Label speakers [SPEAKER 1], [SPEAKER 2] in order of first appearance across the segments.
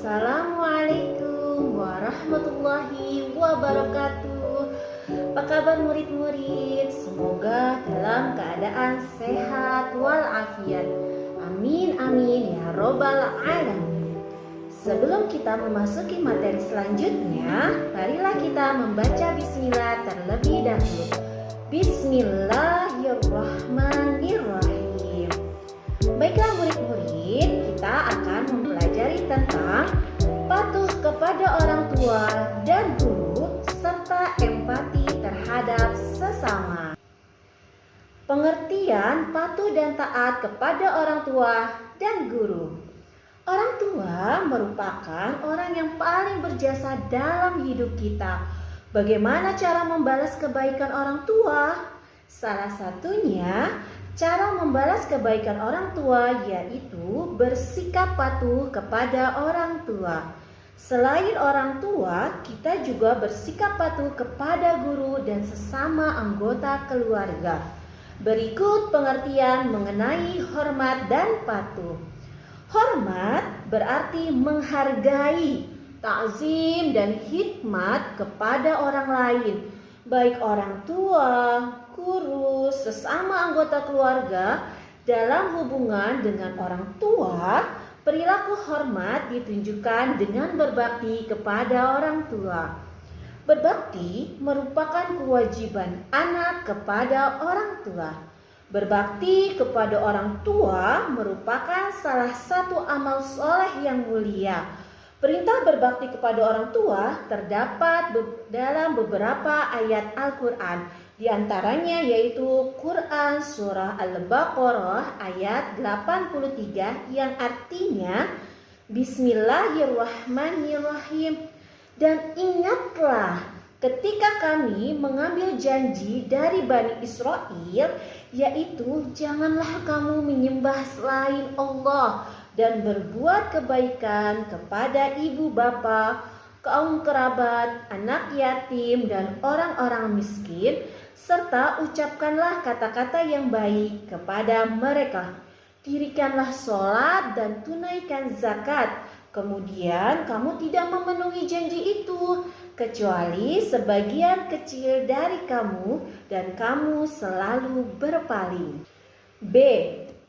[SPEAKER 1] Assalamualaikum warahmatullahi wabarakatuh. Apa kabar murid-murid? Semoga dalam keadaan sehat walafiat. Amin amin ya robbal alamin. Sebelum kita memasuki materi selanjutnya, marilah kita membaca bismillah terlebih dahulu. Bismillahirrahmanirrahim. Baiklah murid-murid, kita akan mempelajari tentang patuh kepada orang tua dan guru serta empati terhadap sesama. Pengertian patuh dan taat kepada orang tua dan guru. Orang tua merupakan orang yang paling berjasa dalam hidup kita. Bagaimana cara membalas kebaikan orang tua? Salah satunya cara membalas kebaikan orang tua yaitu bersikap patuh kepada orang tua. Selain orang tua, kita juga bersikap patuh kepada guru dan sesama anggota keluarga. Berikut pengertian mengenai hormat dan patuh. Hormat berarti menghargai, takzim dan khidmat kepada orang lain, baik orang tua, guru, sesama anggota keluarga. Dalam hubungan dengan orang tua, perilaku hormat ditunjukkan dengan berbakti kepada orang tua. Berbakti merupakan kewajiban anak kepada orang tua. Berbakti kepada orang tua merupakan salah satu amal soleh yang mulia. Perintah berbakti kepada orang tua terdapat dalam beberapa ayat Al-Quran. Di antaranya yaitu Quran Surah Al-Baqarah ayat 83 yang artinya Bismillahirrahmanirrahim. Dan ingatlah ketika kami mengambil janji dari Bani Israel, yaitu janganlah kamu menyembah selain Allah dan berbuat kebaikan kepada ibu bapa, kaum kerabat, anak yatim, dan orang-orang miskin, serta ucapkanlah kata-kata yang baik kepada mereka. Dirikanlah sholat dan tunaikan zakat. Kemudian kamu tidak memenuhi janji itu, kecuali sebagian kecil dari kamu, dan kamu selalu berpaling. B.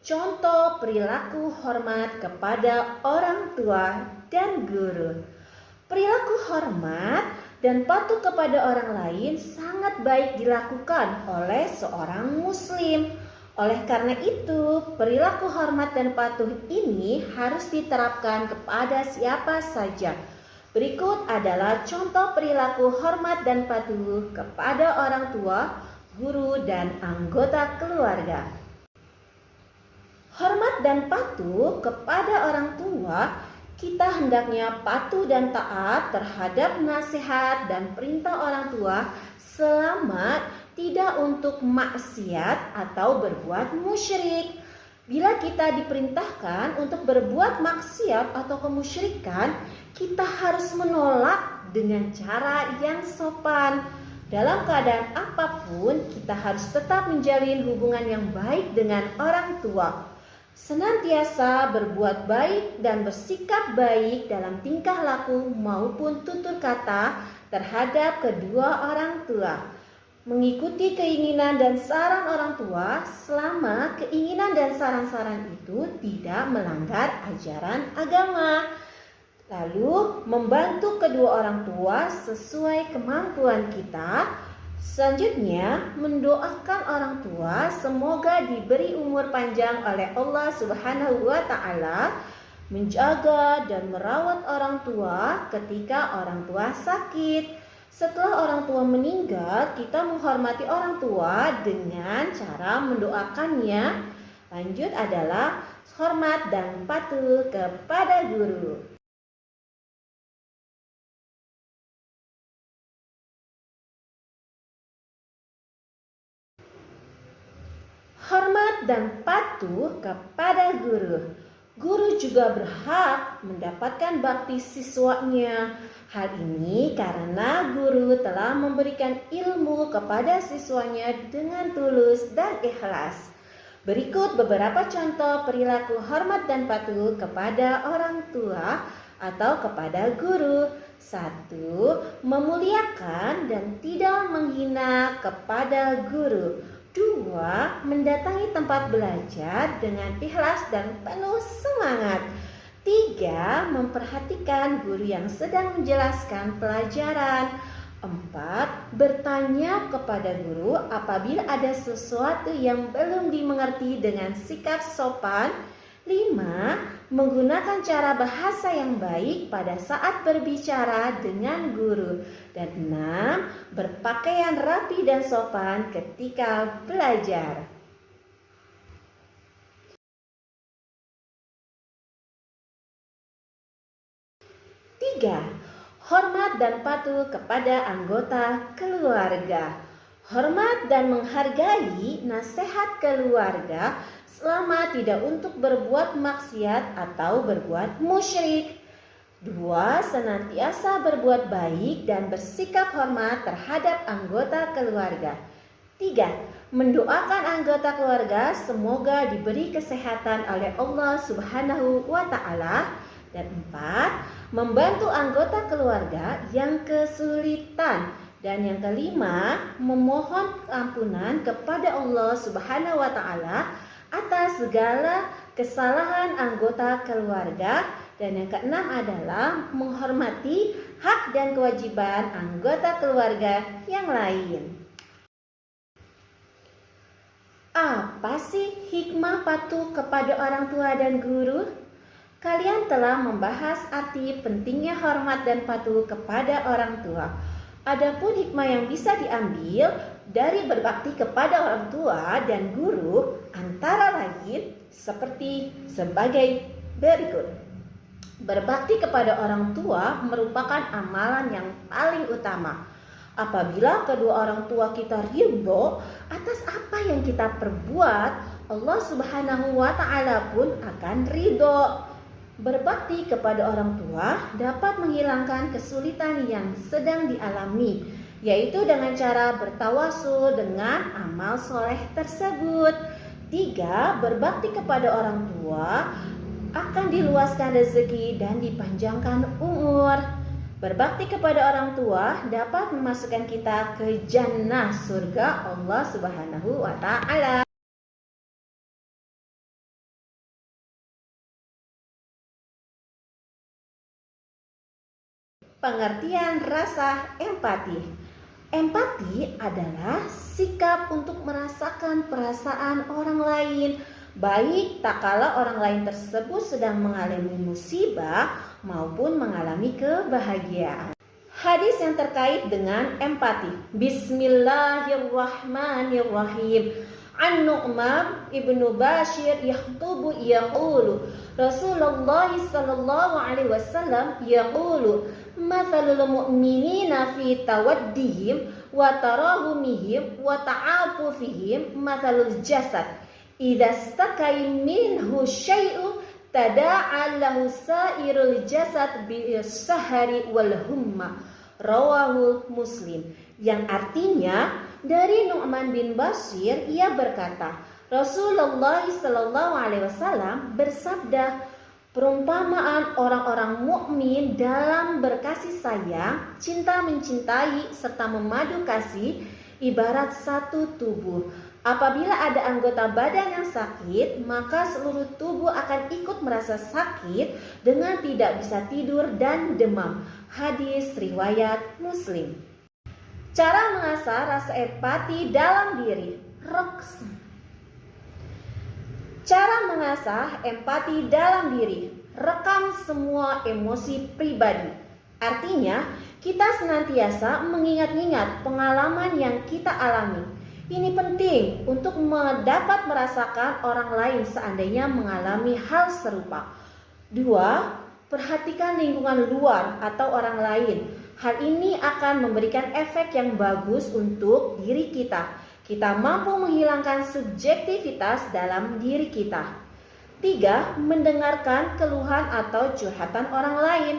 [SPEAKER 1] Contoh perilaku hormat kepada orang tua dan guru. Perilaku hormat dan patuh kepada orang lain sangat baik dilakukan oleh seorang muslim. Oleh karena itu, perilaku hormat dan patuh ini harus diterapkan kepada siapa saja. Berikut adalah contoh perilaku hormat dan patuh kepada orang tua, guru, dan anggota keluarga. Hormat dan patuh kepada orang tua, kita hendaknya patuh dan taat terhadap nasihat dan perintah orang tua selama tidak untuk maksiat atau berbuat musyrik. Bila kita diperintahkan untuk berbuat maksiat atau kemusyrikan, kita harus menolak dengan cara yang sopan. Dalam keadaan apapun, kita harus tetap menjalin hubungan yang baik dengan orang tua. Senantiasa berbuat baik dan bersikap baik dalam tingkah laku maupun tutur kata terhadap kedua orang tua. Mengikuti keinginan dan saran orang tua selama keinginan dan saran-saran itu tidak melanggar ajaran agama. Lalu membantu kedua orang tua sesuai kemampuan kita. Selanjutnya mendoakan orang tua semoga diberi umur panjang oleh Allah Subhanahu wa Ta'ala, menjaga dan merawat orang tua ketika orang tua sakit. Setelah orang tua meninggal, kita menghormati orang tua dengan cara mendoakannya. Lanjut adalah hormat dan patuh kepada guru. Hormat dan patuh kepada guru. Guru juga berhak mendapatkan bakti siswanya. Hal ini karena guru telah memberikan ilmu kepada siswanya dengan tulus dan ikhlas. Berikut beberapa contoh perilaku hormat dan patuh kepada orang tua atau kepada guru. 1. Memuliakan dan tidak menghina kepada guru. 2. Mendatangi tempat belajar dengan ikhlas dan penuh semangat. 3. Memperhatikan guru yang sedang menjelaskan pelajaran. 4. Bertanya kepada guru apabila ada sesuatu yang belum dimengerti dengan sikap sopan. 5. Menggunakan cara bahasa yang baik pada saat berbicara dengan guru. Dan 6. Berpakaian rapi dan sopan ketika belajar. 3. Hormat dan patuh kepada anggota keluarga. Hormat dan menghargai nasihat keluarga selama tidak untuk berbuat maksiat atau berbuat musyrik. 2. Senantiasa berbuat baik dan bersikap hormat terhadap anggota keluarga. 3. Mendoakan anggota keluarga semoga diberi kesehatan oleh Allah Subhanahu wa Ta'ala. Dan 4. Membantu anggota keluarga yang kesulitan. Dan yang kelima, memohon ampunan kepada Allah Subhanahu wa Ta'ala atas segala kesalahan anggota keluarga. Dan yang keenam adalah menghormati hak dan kewajiban anggota keluarga yang lain. Apa sih hikmah patuh kepada orang tua dan guru? Kalian telah membahas arti pentingnya hormat dan patuh kepada orang tua. Adapun hikmah yang bisa diambil dari berbakti kepada orang tua dan guru antara lain sebagai berikut. Berbakti kepada orang tua merupakan amalan yang paling utama. Apabila kedua orang tua kita ridho atas apa yang kita perbuat, Allah Subhanahu wa Ta'ala pun akan ridho. Berbakti kepada orang tua dapat menghilangkan kesulitan yang sedang dialami, yaitu dengan cara bertawasul dengan amal soleh tersebut. 3. Berbakti kepada orang tua akan diluaskan rezeki dan dipanjangkan umur. Berbakti kepada orang tua dapat memasukkan kita ke jannah surga Allah Subhanahu wa Ta'ala. Pengertian rasa empati. Empati adalah sikap untuk merasakan perasaan orang lain, baik tak kala orang lain tersebut sedang mengalami musibah maupun mengalami kebahagiaan. Hadis yang terkait dengan empati. Bismillahirrahmanirrahim. An-Nu'man ibnu Bashir yaktubu yaqulu Rasulullah sallallahu alaihi wasallam yaqulu mathalul mu'minina fi tawaddihim wa tarahumihim wa ta'atufihim mathalul jasad idza stakai minhu syai'u tada'a lahu sairul jasad bis-sahari wal humma. Rawahul Muslim. Yang artinya dari Nu'man bin Bashir, ia berkata, Rasulullah sallallahu alaihi wasallam bersabda, perumpamaan orang-orang mukmin dalam berkasih sayang, cinta mencintai serta memadu kasih ibarat satu tubuh. Apabila ada anggota badan yang sakit, maka seluruh tubuh akan ikut merasa sakit dengan tidak bisa tidur dan demam. Hadis riwayat Muslim. Cara mengasah rasa empati dalam diri. Cara mengasah empati dalam diri. Rekam semua emosi pribadi. Artinya, kita senantiasa mengingat-ingat pengalaman yang kita alami. Ini penting untuk dapat merasakan orang lain seandainya mengalami hal serupa. 2. Perhatikan lingkungan luar atau orang lain. Hal ini akan memberikan efek yang bagus untuk diri kita. Kita mampu menghilangkan subjektivitas dalam diri kita. 3. Mendengarkan keluhan atau curhatan orang lain.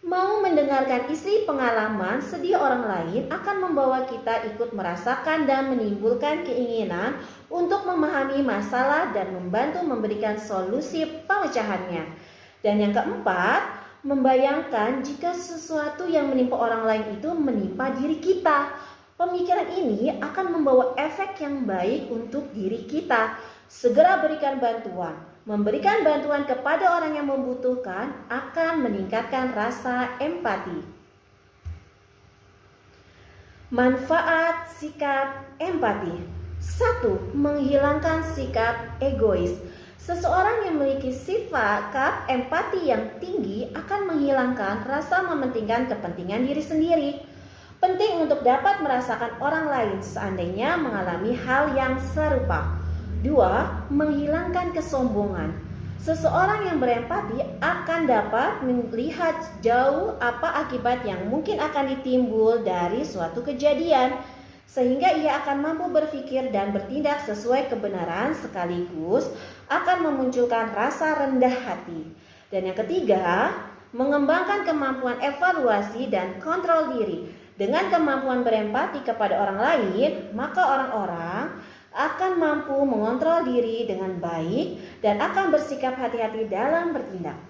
[SPEAKER 1] Mau mendengarkan isi pengalaman sedih orang lain akan membawa kita ikut merasakan dan menimbulkan keinginan untuk memahami masalah dan membantu memberikan solusi pemecahannya. Dan yang keempat, membayangkan jika sesuatu yang menimpa orang lain itu menimpa diri kita. Pemikiran ini akan membawa efek yang baik untuk diri kita. Segera berikan bantuan. Memberikan bantuan kepada orang yang membutuhkan akan meningkatkan rasa empati. Manfaat sikap empati. 1. Menghilangkan sikap egois. Seseorang yang memiliki sifat empati yang tinggi akan menghilangkan rasa mementingkan kepentingan diri sendiri. Penting untuk dapat merasakan orang lain seandainya mengalami hal yang serupa. 2. Menghilangkan kesombongan. Seseorang yang berempati akan dapat melihat jauh apa akibat yang mungkin akan ditimbul dari suatu kejadian, sehingga ia akan mampu berpikir dan bertindak sesuai kebenaran sekaligus akan memunculkan rasa rendah hati. Dan yang ketiga, mengembangkan kemampuan evaluasi dan kontrol diri. Dengan kemampuan berempati kepada orang lain, maka orang-orang akan mampu mengontrol diri dengan baik dan akan bersikap hati-hati dalam bertindak.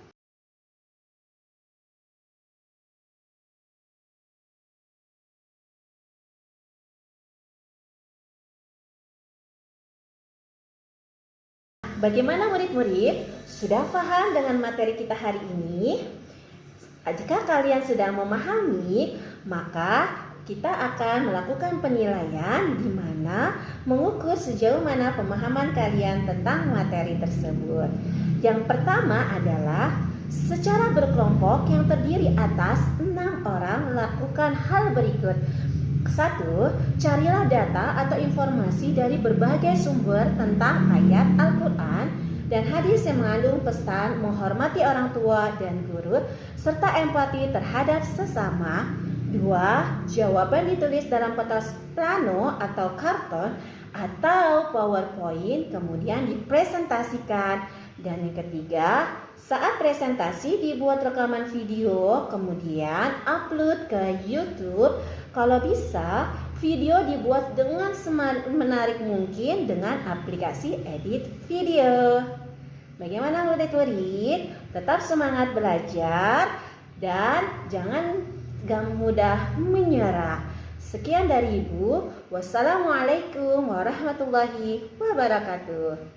[SPEAKER 1] Bagaimana murid-murid? Sudah paham dengan materi kita hari ini? Jika kalian sudah memahami, maka kita akan melakukan penilaian di mana mengukur sejauh mana pemahaman kalian tentang materi tersebut. Yang pertama adalah secara berkelompok yang terdiri atas 6 orang lakukan hal berikut. 1. Carilah data atau informasi dari berbagai sumber tentang ayat Al-Quran dan hadis yang mengandung pesan menghormati orang tua dan guru serta empati terhadap sesama. 2. Jawaban ditulis dalam kertas plano atau karton atau PowerPoint kemudian dipresentasikan. Dan yang ketiga, saat presentasi dibuat rekaman video kemudian upload ke YouTube. Kalau bisa, video dibuat dengan menarik mungkin dengan aplikasi edit video. Bagaimana murid-murid? Tetap semangat belajar dan jangan mudah menyerah. Sekian dari Ibu. Wassalamualaikum warahmatullahi wabarakatuh.